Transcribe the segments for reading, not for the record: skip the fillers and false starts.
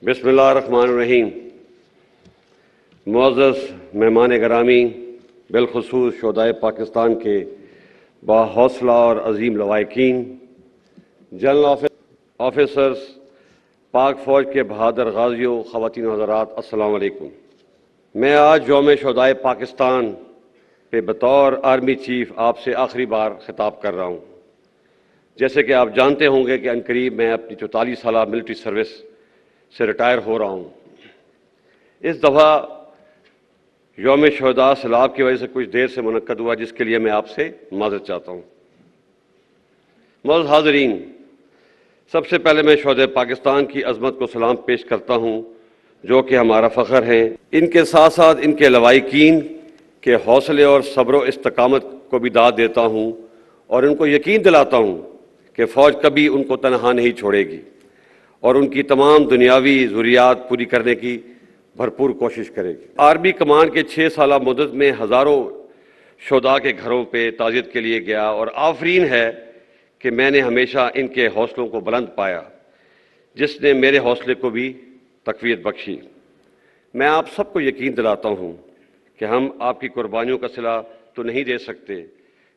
بسم اللہ الرحمن الرحیم۔ معزز مہمان گرامی، بالخصوص شہدائے پاکستان کے باحوصلہ اور عظیم لواحقین، جنرل آفیسرز، پاک فوج کے بہادر غازیوں، خواتین و حضرات، السلام علیکم۔ میں آج یوم شہدائے پاکستان پہ بطور آرمی چیف آپ سے آخری بار خطاب کر رہا ہوں۔ جیسے کہ آپ جانتے ہوں گے کہ عنقریب میں اپنی 44 سالہ ملٹری سروس سے ریٹائر ہو رہا ہوں۔ اس دفعہ یوم شہداء سیلاب کی وجہ سے کچھ دیر سے منعقد ہوا، جس کے لیے میں آپ سے معذرت چاہتا ہوں۔ معزز حاضرین، سب سے پہلے میں شہدائے پاکستان کی عظمت کو سلام پیش کرتا ہوں، جو کہ ہمارا فخر ہیں۔ ان کے ساتھ ساتھ ان کے لواحقین کے حوصلے اور صبر و استقامت کو بھی داد دیتا ہوں، اور ان کو یقین دلاتا ہوں کہ فوج کبھی ان کو تنہا نہیں چھوڑے گی اور ان کی تمام دنیاوی ضروریات پوری کرنے کی بھرپور کوشش کرے گی۔ آرمی کمان کے 6 سالہ مدت میں ہزاروں شہداء کے گھروں پہ تعزیت کے لیے گیا، اور آفرین ہے کہ میں نے ہمیشہ ان کے حوصلوں کو بلند پایا، جس نے میرے حوصلے کو بھی تقویت بخشی۔ میں آپ سب کو یقین دلاتا ہوں کہ ہم آپ کی قربانیوں کا صلہ تو نہیں دے سکتے،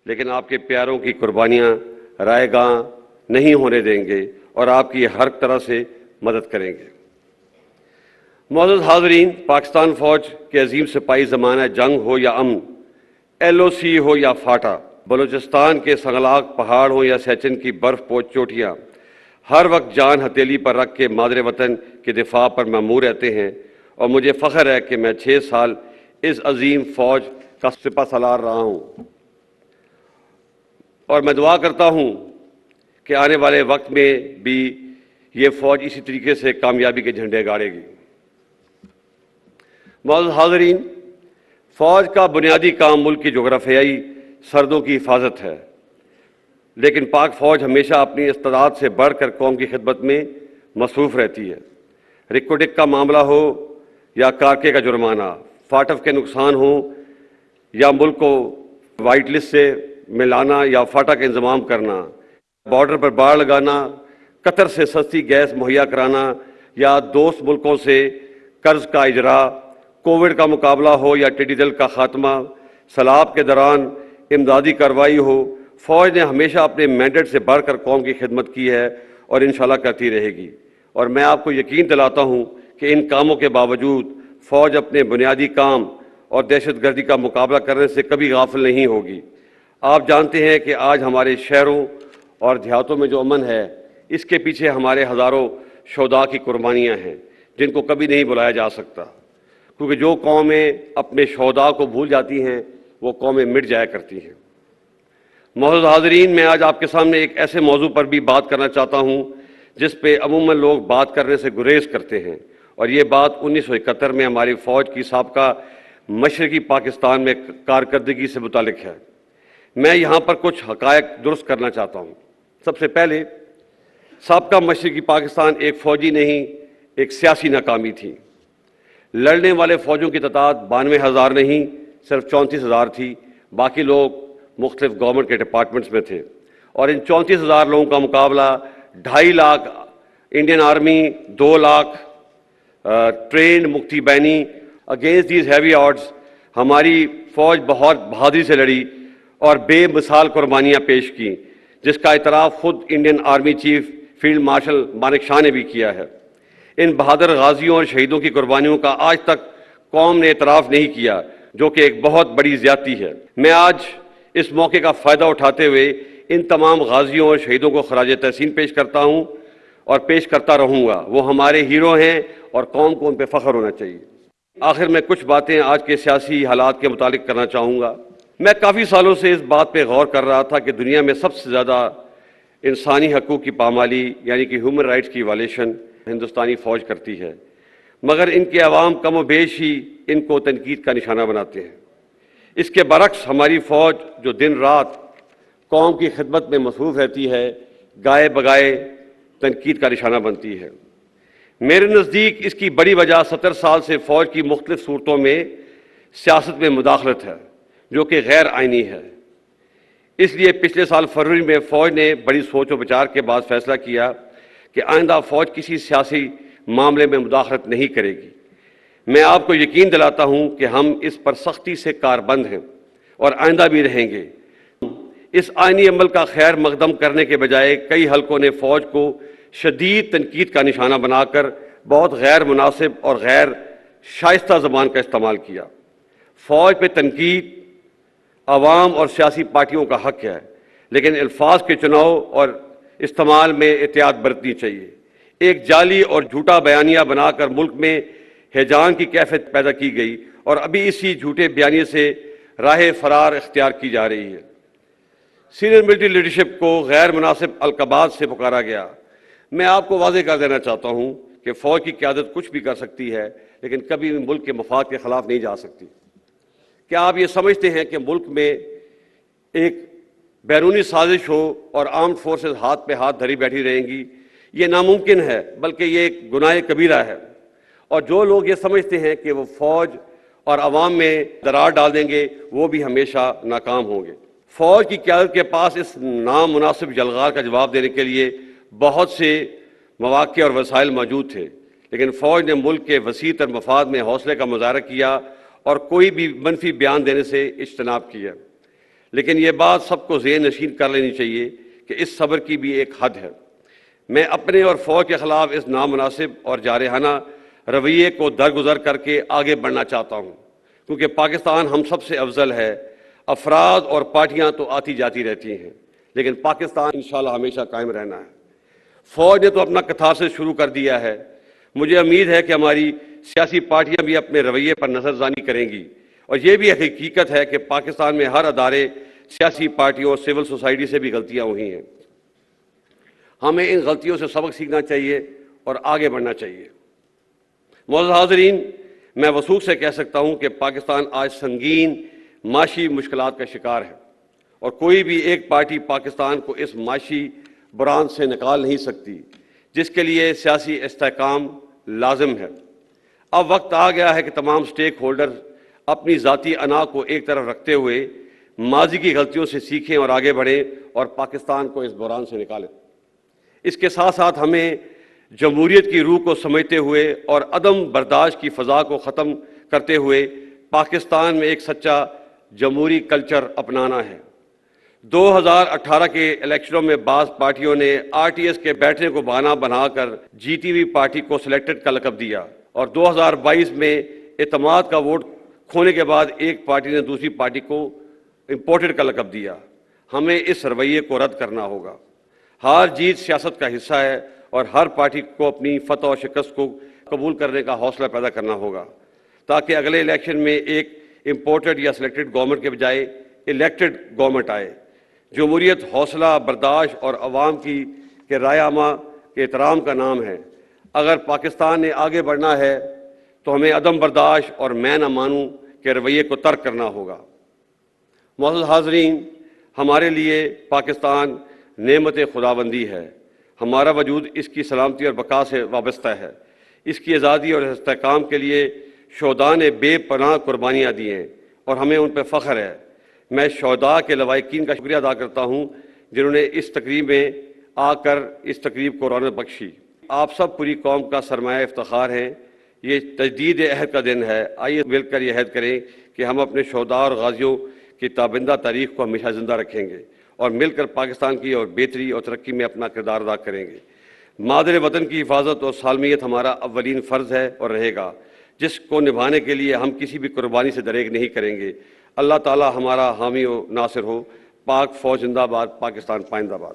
لیکن آپ کے پیاروں کی قربانیاں رائے گاں نہیں ہونے دیں گے اور آپ کی ہر طرح سے مدد کریں گے۔ معزز حاضرین، پاکستان فوج کے عظیم سپاہی زمانہ جنگ ہو یا امن، LOC ہو یا فاٹا، بلوچستان کے سنگلاق پہاڑ ہوں یا سیچن کی برف پوش چوٹیاں، ہر وقت جان ہتھیلی پر رکھ کے مادر وطن کے دفاع پر مامور رہتے ہیں، اور مجھے فخر ہے کہ میں 6 سال اس عظیم فوج کا سپہ سالار رہا ہوں، اور میں دعا کرتا ہوں کہ آنے والے وقت میں بھی یہ فوج اسی طریقے سے کامیابی کے جھنڈے گاڑے گی۔ معزز حاضرین، فوج کا بنیادی کام ملک کی جغرافیائی سرحدوں کی حفاظت ہے، لیکن پاک فوج ہمیشہ اپنی استعداد سے بڑھ کر قوم کی خدمت میں مصروف رہتی ہے۔ رکوٹک کا معاملہ ہو یا کارکے کا جرمانہ، فاٹف کے نقصان ہوں یا ملک کو وائٹ لسٹ سے ملانا یا فاٹا کا انضمام کرنا، بارڈر پر باڑ لگانا، قطر سے سستی گیس مہیا کرانا یا دوست ملکوں سے قرض کا اجراء، کووڈ کا مقابلہ ہو یا ٹڈی دل کا خاتمہ، سیلاب کے دوران امدادی کارروائی ہو، فوج نے ہمیشہ اپنے مینڈیٹ سے بڑھ کر قوم کی خدمت کی ہے اور انشاءاللہ کرتی رہے گی۔ اور میں آپ کو یقین دلاتا ہوں کہ ان کاموں کے باوجود فوج اپنے بنیادی کام اور دہشت گردی کا مقابلہ کرنے سے کبھی غافل نہیں ہوگی۔ آپ جانتے ہیں کہ آج ہمارے شہروں اور دیہاتوں میں جو امن ہے، اس کے پیچھے ہمارے ہزاروں شہداء کی قربانیاں ہیں، جن کو کبھی نہیں بلایا جا سکتا، کیونکہ جو قومیں اپنے شہداء کو بھول جاتی ہیں وہ قومیں مٹ جایا کرتی ہیں۔ معزز حاضرین، میں آج آپ کے سامنے ایک ایسے موضوع پر بھی بات کرنا چاہتا ہوں جس پہ عموماً لوگ بات کرنے سے گریز کرتے ہیں، اور یہ بات 1971 میں ہماری فوج کی سابقہ مشرقی پاکستان میں کارکردگی سے متعلق ہے۔ میں یہاں پر کچھ حقائق درست کرنا چاہتا ہوں۔ سب سے پہلے، سابقہ مشرقی پاکستان ایک فوجی نہیں، ایک سیاسی ناکامی تھی۔ لڑنے والے فوجوں کی تعداد 92,000 نہیں، صرف 34,000 تھی۔ باقی لوگ مختلف گورنمنٹ کے ڈپارٹمنٹس میں تھے، اور ان 34,000 لوگوں کا مقابلہ 2.5 lakh Indian army, 2 lakh trained Mukti Bahini. Against these heavy odds ہماری فوج بہت بہادری سے لڑی اور بے مثال قربانیاں پیش کیں، جس کا اعتراف خود Indian army chief field marshal Manekshaw نے بھی کیا ہے۔ ان بہادر غازیوں اور شہیدوں کی قربانیوں کا آج تک قوم نے اعتراف نہیں کیا، جو کہ ایک بہت بڑی زیادتی ہے۔ میں آج اس موقع کا فائدہ اٹھاتے ہوئے ان تمام غازیوں اور شہیدوں کو خراج تحسین پیش کرتا ہوں اور پیش کرتا رہوں گا۔ وہ ہمارے ہیرو ہیں اور قوم کو ان پہ فخر ہونا چاہیے۔ آخر میں کچھ باتیں آج کے سیاسی حالات کے متعلق کرنا چاہوں گا۔ میں کافی سالوں سے اس بات پہ غور کر رہا تھا کہ دنیا میں سب سے زیادہ انسانی حقوق کی پامالی، یعنی کہ ہیومن رائٹس کی وائلیشن ہندوستانی فوج کرتی ہے، مگر ان کے عوام کم و بیش ہی ان کو تنقید کا نشانہ بناتے ہیں۔ اس کے برعکس ہماری فوج جو دن رات قوم کی خدمت میں مصروف رہتی ہے، گائے بگائے تنقید کا نشانہ بنتی ہے۔ میرے نزدیک اس کی بڑی وجہ 70 سال سے فوج کی مختلف صورتوں میں سیاست میں مداخلت ہے، جو کہ غیر آئینی ہے۔ اس لیے پچھلے سال فروری میں فوج نے بڑی سوچ و بچار کے بعد فیصلہ کیا کہ آئندہ فوج کسی سیاسی معاملے میں مداخلت نہیں کرے گی۔ میں آپ کو یقین دلاتا ہوں کہ ہم اس پر سختی سے کاربند ہیں اور آئندہ بھی رہیں گے۔ اس آئینی عمل کا خیر مقدم کرنے کے بجائے کئی حلقوں نے فوج کو شدید تنقید کا نشانہ بنا کر بہت غیر مناسب اور غیر شائستہ زبان کا استعمال کیا۔ فوج پہ تنقید عوام اور سیاسی پارٹیوں کا حق ہے، لیکن الفاظ کے چناؤ اور استعمال میں احتیاط برتنی چاہیے۔ ایک جعلی اور جھوٹا بیانیہ بنا کر ملک میں ہیجان کی کیفیت پیدا کی گئی اور ابھی اسی جھوٹے بیانیے سے راہ فرار اختیار کی جا رہی ہے۔ سینئر ملٹری لیڈرشپ کو غیر مناسب القابات سے پکارا گیا۔ میں آپ کو واضح کر دینا چاہتا ہوں کہ فوج کی قیادت کچھ بھی کر سکتی ہے، لیکن کبھی بھی ملک کے مفاد کے خلاف نہیں جا سکتی۔ کیا آپ یہ سمجھتے ہیں کہ ملک میں ایک بیرونی سازش ہو اور آرمڈ فورسز ہاتھ پہ ہاتھ دھری بیٹھی رہیں گی؟ یہ ناممکن ہے، بلکہ یہ ایک گناہ کبیرہ ہے۔ اور جو لوگ یہ سمجھتے ہیں کہ وہ فوج اور عوام میں درار ڈال دیں گے، وہ بھی ہمیشہ ناکام ہوں گے۔ فوج کی قیادت کے پاس اس نامناسب جلغار کا جواب دینے کے لیے بہت سے مواقع اور وسائل موجود تھے، لیکن فوج نے ملک کے وسیع تر مفاد میں حوصلے کا مظاہرہ کیا اور کوئی بھی منفی بیان دینے سے اجتناب کیا۔ لیکن یہ بات سب کو ذہن نشین کر لینی چاہیے کہ اس صبر کی بھی ایک حد ہے۔ میں اپنے اور فوج کے خلاف اس نامناسب اور جارحانہ رویے کو درگزر کر کے آگے بڑھنا چاہتا ہوں، کیونکہ پاکستان ہم سب سے افضل ہے۔ افراد اور پارٹیاں تو آتی جاتی رہتی ہیں، لیکن پاکستان انشاءاللہ ہمیشہ قائم رہنا ہے۔ فوج نے تو اپنا کتھارسس شروع کر دیا ہے۔ مجھے امید ہے کہ ہماری سیاسی پارٹیاں بھی اپنے رویے پر نظر ثانی کریں گی، اور یہ بھی ایک حقیقت ہے کہ پاکستان میں ہر ادارے، سیاسی پارٹیوں اور سول سوسائٹی سے بھی غلطیاں ہوئی ہیں۔ ہمیں ان غلطیوں سے سبق سیکھنا چاہیے اور آگے بڑھنا چاہیے۔ معزز حاضرین، میں وثوق سے کہہ سکتا ہوں کہ پاکستان آج سنگین معاشی مشکلات کا شکار ہے، اور کوئی بھی ایک پارٹی پاکستان کو اس معاشی بحران سے نکال نہیں سکتی، جس کے لیے سیاسی استحکام لازم ہے۔ اب وقت آ گیا ہے کہ تمام سٹیک ہولڈر اپنی ذاتی انا کو ایک طرف رکھتے ہوئے ماضی کی غلطیوں سے سیکھیں اور آگے بڑھیں اور پاکستان کو اس بحران سے نکالیں۔ اس کے ساتھ ساتھ ہمیں جمہوریت کی روح کو سمجھتے ہوئے اور عدم برداشت کی فضا کو ختم کرتے ہوئے پاکستان میں ایک سچا جمہوری کلچر اپنانا ہے۔ 2018 کے الیکشنوں میں بعض پارٹیوں نے آر ٹی ایس کے بیٹھنے کو بہانہ بنا کر جی ٹی وی پارٹی کو سلیکٹڈ کا لقب دیا، اور 2022 میں اعتماد کا ووٹ کھونے کے بعد ایک پارٹی نے دوسری پارٹی کو امپورٹڈ کا لقب دیا۔ ہمیں اس رویے کو رد کرنا ہوگا۔ ہار جیت سیاست کا حصہ ہے، اور ہر پارٹی کو اپنی فتح و شکست کو قبول کرنے کا حوصلہ پیدا کرنا ہوگا، تاکہ اگلے الیکشن میں ایک امپورٹڈ یا سلیکٹڈ گورنمنٹ کے بجائے الیکٹڈ گورنمنٹ آئے۔ جمہوریت حوصلہ برداشت اور عوام کے رائے عامہ کے احترام کا نام ہے۔ اگر پاکستان نے آگے بڑھنا ہے تو ہمیں عدم برداشت اور میں نہ مانوں کے رویے کو ترک کرنا ہوگا۔ معزز حاضرین، ہمارے لیے پاکستان نعمت خداوندی ہے۔ ہمارا وجود اس کی سلامتی اور بقا سے وابستہ ہے۔ اس کی آزادی اور استحکام کے لیے شہداء نے بے پناہ قربانیاں دی ہیں، اور ہمیں ان پہ فخر ہے۔ میں شہداء کے لواحقین کا شکریہ ادا کرتا ہوں جنہوں نے اس تقریب میں آ کر اس تقریب کو رونق بخشی۔ آپ سب پوری قوم کا سرمایہ افتخار ہیں۔ یہ تجدید عہد کا دن ہے۔ آئیے مل کر یہ عہد کریں کہ ہم اپنے شہداء اور غازیوں کی تابندہ تاریخ کو ہمیشہ زندہ رکھیں گے، اور مل کر پاکستان کی اور بہتری اور ترقی میں اپنا کردار ادا کریں گے۔ مادر وطن کی حفاظت اور سالمیت ہمارا اولین فرض ہے اور رہے گا، جس کو نبھانے کے لیے ہم کسی بھی قربانی سے دریغ نہیں کریں گے۔ اللہ تعالی ہمارا حامی و ناصر ہو۔ پاک فوج زندہ باد، پاکستان پائندہ باد۔